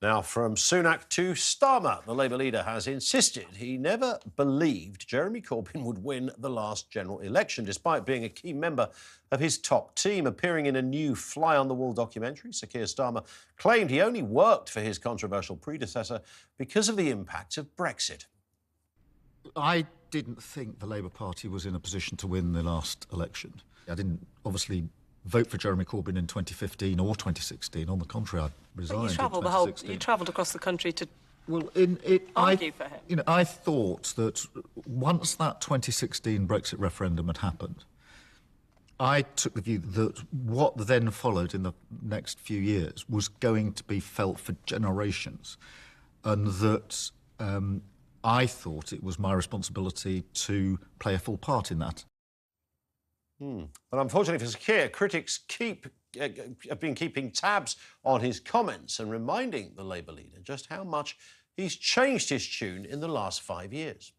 Now, from Sunak to Starmer, the Labour leader has insisted he never believed Jeremy Corbyn would win the last general election, despite being a key member of his top team. Appearing in a new fly-on-the-wall documentary, Sir Keir Starmer claimed he only worked for his controversial predecessor because of the impact of Brexit. I didn't think the Labour Party was in a position to win the last election. I didn't, obviously, vote for Jeremy Corbyn in 2015 or 2016. On the contrary, I resigned in 2016. You travelled across the country to argue for him. You know, I thought that once that 2016 Brexit referendum had happened, I took the view that what then followed in the next few years was going to be felt for generations, and that I thought it was my responsibility to play a full part in that. But unfortunately for Sir Keir, critics have been keeping tabs on his comments and reminding the Labour leader just how much he's changed his tune in the last 5 years.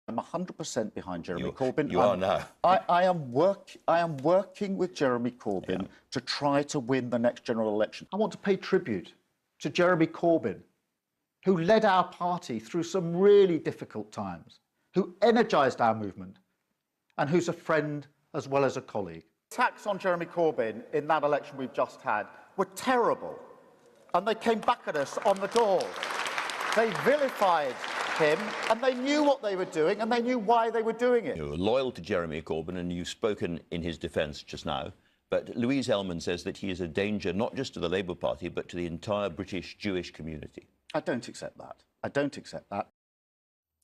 I'm 100% behind Jeremy Corbyn. You are now. I am working with Jeremy Corbyn to try to win the next general election. I want to pay tribute to Jeremy Corbyn, who led our party through some really difficult times, who energised our movement, and who's a friend as well as a colleague. Attacks on Jeremy Corbyn in that election we've just had were terrible, and they came back at us on the doors. They vilified him, and they knew what they were doing, and they knew why they were doing it. You're loyal to Jeremy Corbyn, and you've spoken in his defence just now. But Louise Ellman says that he is a danger not just to the Labour Party, but to the entire British Jewish community. I don't accept that. I don't accept that.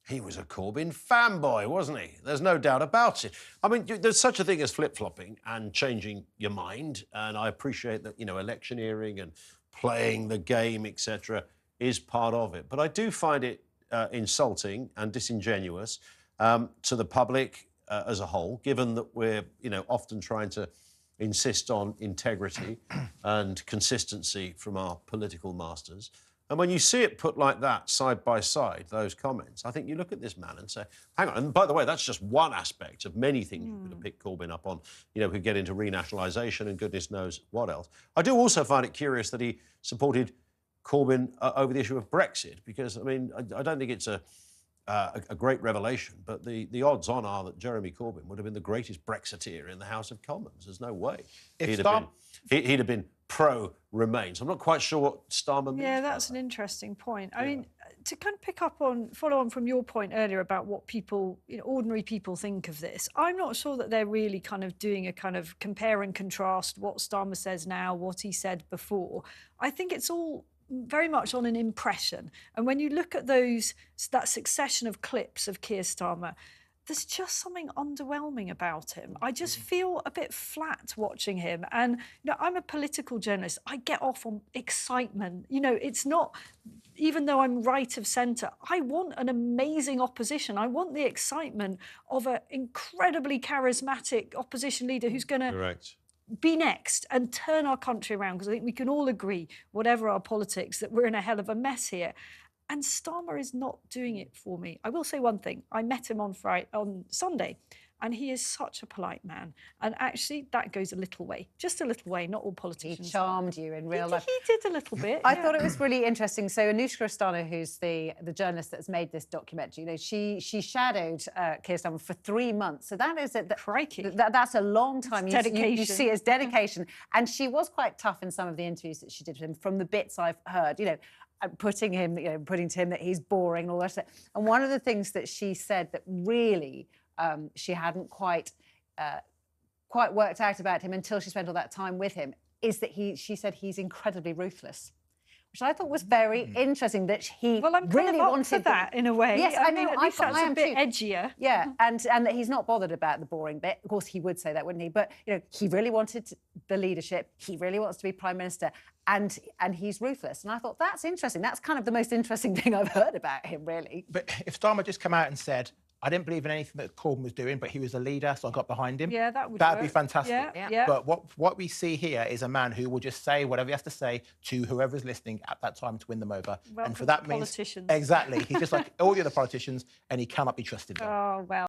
He was a Corbyn fanboy, wasn't he? There's no doubt about it. I mean, there's such a thing as flip-flopping and changing your mind, and I appreciate that, you know, electioneering and playing the game, etc., is part of it. But I do find it insulting and disingenuous to the public as a whole, given that we're, you know, often trying to insist on integrity and consistency from our political masters. And when you see it put like that, side by side, those comments, I think you look at this man and say, hang on. And by the way, that's just one aspect of many things you could have picked Corbyn up on. You know, we could get into renationalisation and goodness knows what else. I do also find it curious that he supported Corbyn over the issue of Brexit, because, I mean, I don't think it's a great revelation, but the odds on are that Jeremy Corbyn would have been the greatest Brexiteer in the House of Commons. There's no way he'd have been pro-Remain. So I'm not quite sure what Starmer means. Yeah, that's an interesting point. I mean, to kind of follow on from your point earlier about what people, you know, ordinary people think of this, I'm not sure that they're really kind of doing a kind of compare and contrast what Starmer says now, what he said before. I think it's all very much on an impression. And when you look at that succession of clips of Keir Starmer, there's just something underwhelming about him. I just feel a bit flat watching him. And, you know, I'm a political journalist. I get off on excitement. You know, it's not, even though I'm right of centre, I want an amazing opposition. I want the excitement of an incredibly charismatic opposition leader who's going to be next and turn our country around, because I think we can all agree, whatever our politics, that we're in a hell of a mess here. And Starmer is not doing it for me. I will say one thing. I met him on Sunday, and he is such a polite man. And actually, that goes a little way. Just a little way, not all politicians. He charmed you in real life. He did a little bit. I thought it was really interesting. So Anisiobi, who's the journalist that's made this documentary, you know, she shadowed Keir Starmer for 3 months. So that is crikey. That's a long time. Dedication. You see it as dedication. And she was quite tough in some of the interviews that she did with him. From the bits I've heard, you know, putting to him that he's boring and all that. And one of the things that she said that really she hadn't quite worked out about him until she spent all that time with him is that she said he's incredibly ruthless, which I thought was very interesting. That he really wanted that in a way. Yes, I mean, at least that's a bit edgier. Yeah, and that he's not bothered about the boring bit. Of course, he would say that, wouldn't he? But you know, he really wanted the leadership. He really wants to be Prime Minister, and he's ruthless. And I thought that's interesting. That's kind of the most interesting thing I've heard about him, really. But if Starmer just come out and said, I didn't believe in anything that Corbyn was doing, but he was a leader, so I got behind him. Yeah, that'd be fantastic. Yeah. But what we see here is a man who will just say whatever he has to say to whoever's listening at that time to win them over. Well, and for that politicians. Exactly. He's just like all the other politicians, and he cannot be trusted. Oh, well.